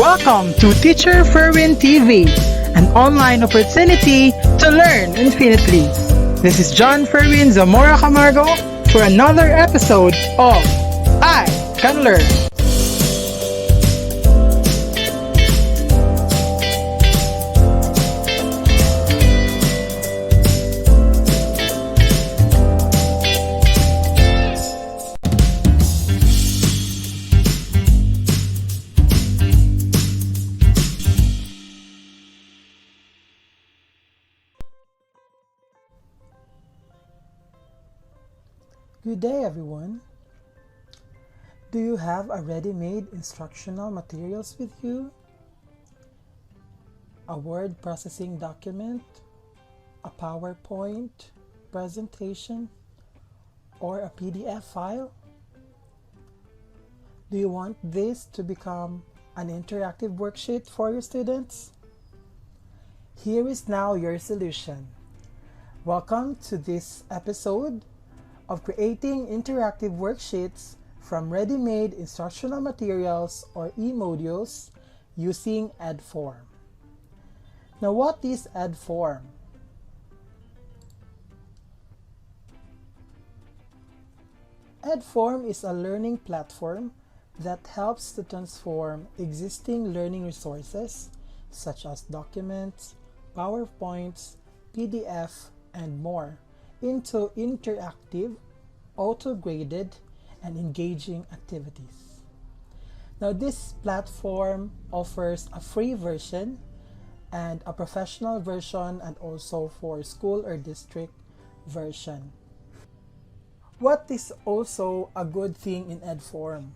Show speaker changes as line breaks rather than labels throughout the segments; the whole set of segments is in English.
Welcome to Teacher Ferwin TV, an online opportunity to learn infinitely. This is John Ferwin Zamora Camargo for another episode of I Can Learn. Good day, everyone. Do you have a ready-made instructional materials with you? A word processing document, a PowerPoint presentation, or a PDF file? Do you want this to become an interactive worksheet for your students? Here is now your solution. Welcome to this episode of creating interactive worksheets from ready-made instructional materials or e-modules using EDFORM. Now, what is EDFORM? EDFORM is a learning platform that helps to transform existing learning resources such as documents, PowerPoints, PDF, and more into interactive, auto-graded, and engaging activities. Now, this platform offers a free version and a professional version, and also for school or district version. What is also a good thing in EDFORM?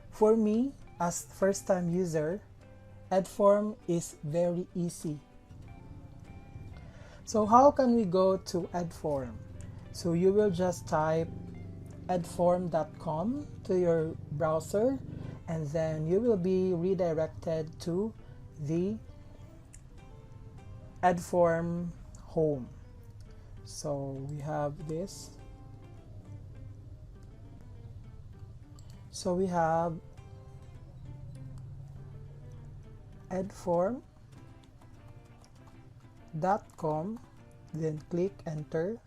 For me, as first-time user, EDFORM is very easy. So how can we go to EDFORM? So you will just type edform.com to your browser, and then you will be redirected to the EDFORM home. So we have this. So we have edform.com, then click enter.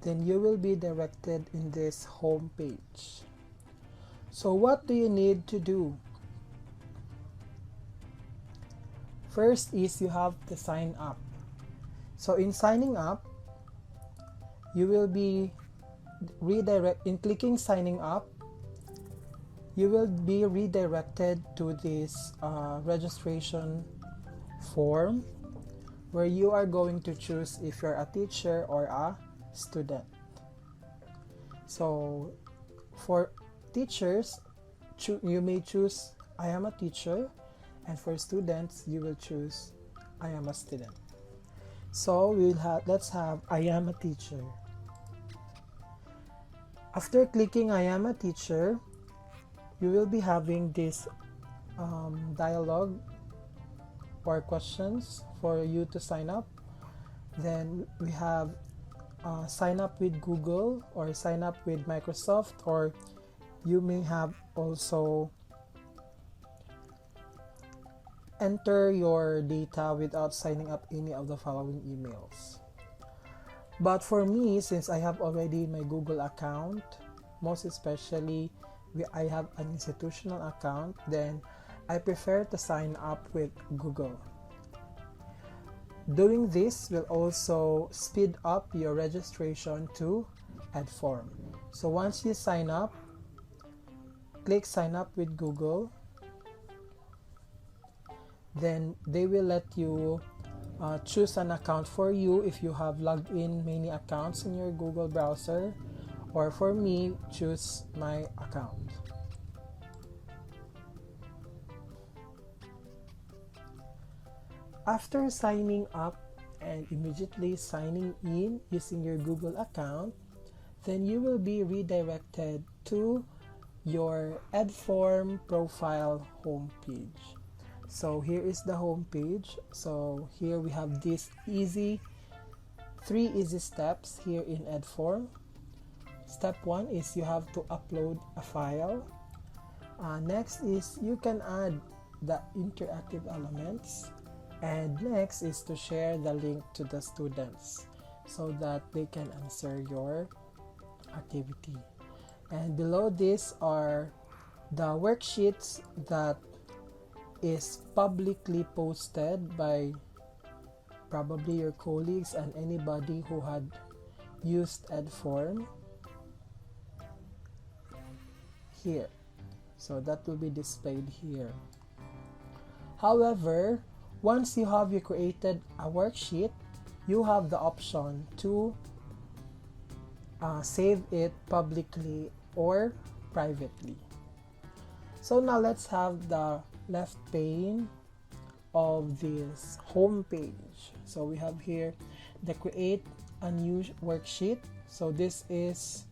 Then you will be directed in this home page. So what do you need to do? First is you have to sign up. So in signing up, you will be in clicking signing up, you will be redirected to this registration form where you are going to choose if you're a teacher or a student. So for teachers, you may choose I am a teacher, and for students you will choose I am a student. So let's have I am a teacher. After clicking I am a teacher, you will be having this dialogue or questions for you to sign up. Then we have sign up with Google or sign up with Microsoft, or you may have also enter your data without signing up any of the following emails. But for me, since I have already my Google account, most especially I have an institutional account, then I prefer to sign up with Google. Doing this will also speed up your registration to EDFORM. So once you sign up, click sign up with Google. Then they will let you choose an account for you if you have logged in many accounts in your Google browser, or for me, choose my account. After signing up and immediately signing in using your Google account, then you will be redirected to your EDFORM profile homepage. So here is the home page. So here we have these three easy steps here in EDFORM. Step 1 is you have to upload a file. Next is you can add the interactive elements, and next is to share the link to the students so that they can answer your activity. And below this are the worksheets that is publicly posted by probably your colleagues and anybody who had used EDFORM here. So that will be displayed here. However, once you have created a worksheet, you have the option to save it publicly or privately. So now let's have the left pane of this home page. So we have here the create a new worksheet. So this is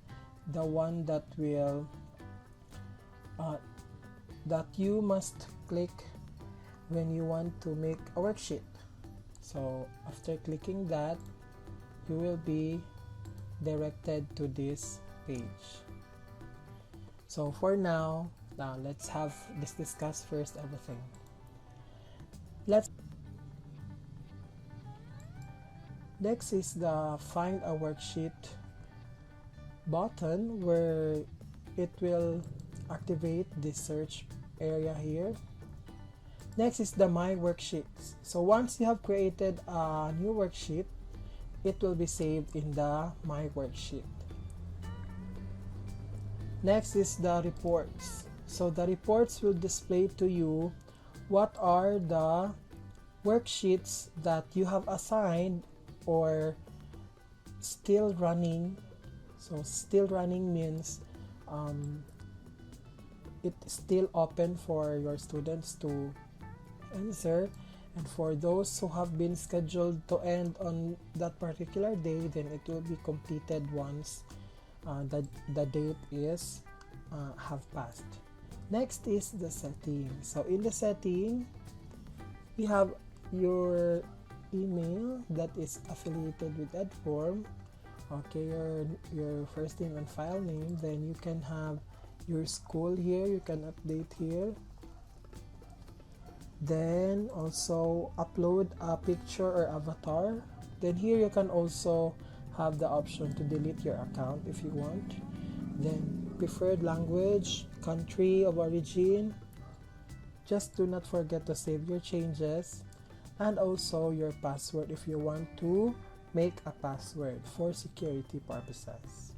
the one that will that you must click when you want to make a worksheet. So after clicking that, you will be directed to this page. So for now, let's discuss first everything. Next is the find a worksheet button, where it will activate the search area here. Next is the my worksheets. So once you have created a new worksheet, it will be saved in the my worksheet. Next is the reports. So the reports will display to you what are the worksheets that you have assigned or still running. So still running means it's still open for your students to answer, and for those who have been scheduled to end on that particular day, then it will be completed once the date is have passed. Next is the setting. So in the setting, we have your email that is affiliated with EDFORM. Okay, your first name and file name. Then you can have your school here, you can update here. Then also upload a picture or avatar. Then here you can also have the option to delete your account if you want. Then preferred language, country of origin. Just do not forget to save your changes, and also your password if you want to make a password for security purposes.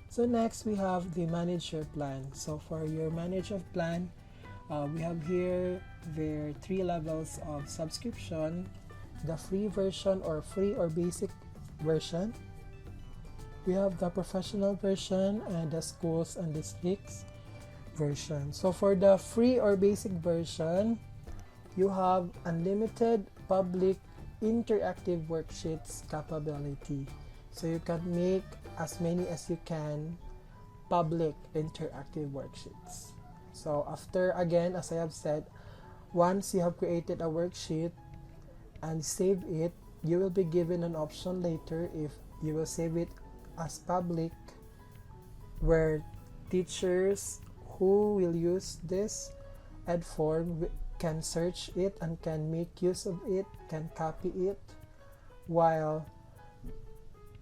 So next we have the manager plan. So for your manager plan, we have here the 3 levels of subscription: the free version or free or basic version. We have the professional version and the schools and districts version. So for the free or basic version, you have unlimited public interactive worksheets capability. So you can make as many as you can public interactive worksheets. So after, again, as I have said, once you have created a worksheet and save it, you will be given an option later if you will save it as public, where teachers who will use this EDFORM can search it and can make use of it, can copy it, while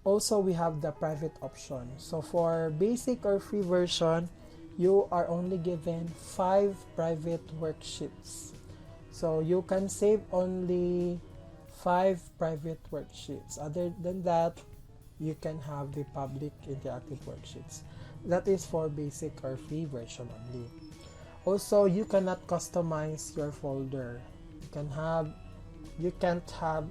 also we have the private option. So for basic or free version, you are only given 5 private worksheets. So you can save only 5 private worksheets. Other than that, you can have the public interactive worksheets. That is for basic or free version only. Also, you cannot customize your folder. You can't have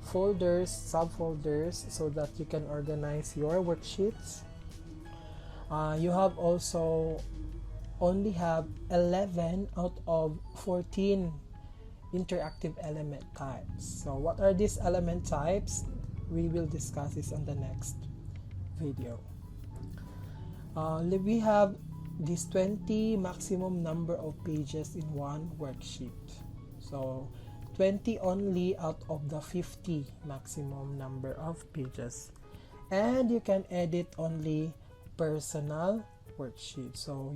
folders, subfolders, so that you can organize your worksheets. You have also only have 11 out of 14 interactive element types. So what are these element types? We will discuss this on the next video. We have this 20 maximum number of pages in one worksheet. So 20 only out of the 50 maximum number of pages. And you can edit only personal worksheet. So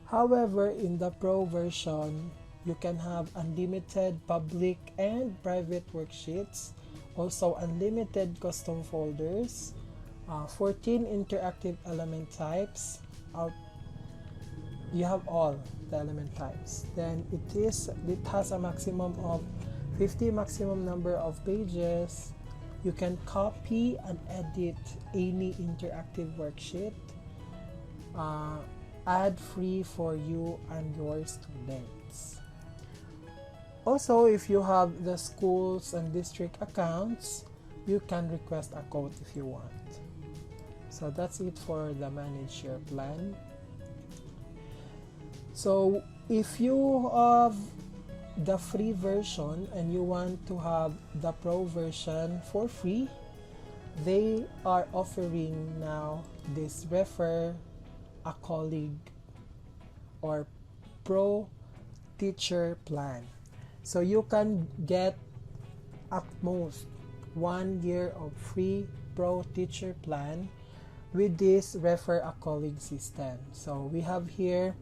However, in the Pro version, you can have unlimited public and private worksheets, also unlimited custom folders, 14 interactive element types. You have all the element types. Then it has a maximum of 50 maximum number of pages. You can copy and edit any interactive worksheet, ad-free for you and your students. Also, if you have the schools and district accounts, you can request a code if you want. So that's it for the Manage Your Plan. So if you have the free version and you want to have the Pro version for free, they are offering now this Refer a Colleague or Pro Teacher Plan. So you can get at most 1 year of free Pro Teacher Plan with this Refer a Colleague system. So we have here,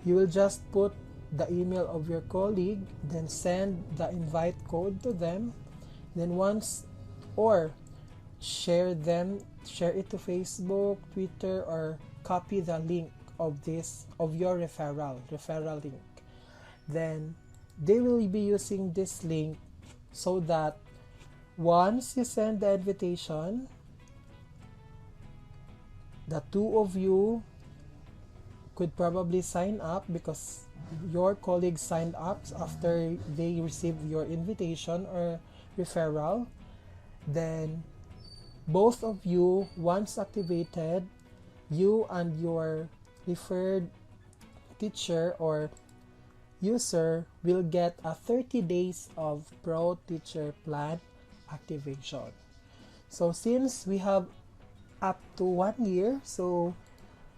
you will just put the email of your colleague, then send the invite code to them, then share it to Facebook, Twitter, or copy the link of your referral link. Then they will be using this link so that once you send the invitation, the two of you could probably sign up because your colleagues signed up after they received your invitation or referral. Then both of you, once activated, you and your referred teacher or user will get a 30 days of Pro Teacher Plan activation. So since we have up to 1 year, so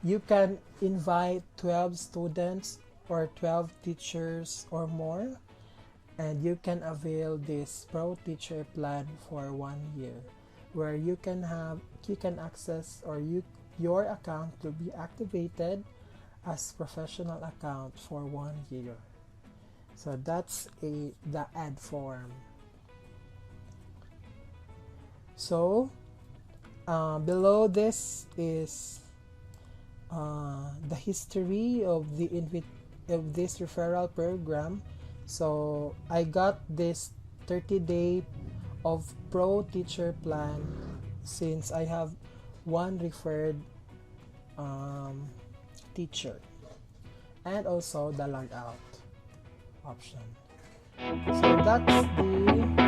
you can invite 12 students or 12 teachers or more, and you can avail this Pro Teacher Plan for 1 year, where you can access or your account will be activated as professional account for 1 year. So that's the EDFORM. So below this is the history of this referral program. So I got this 30-day of Pro Teacher Plan since I have one referred teacher, and also the logout option. So that's the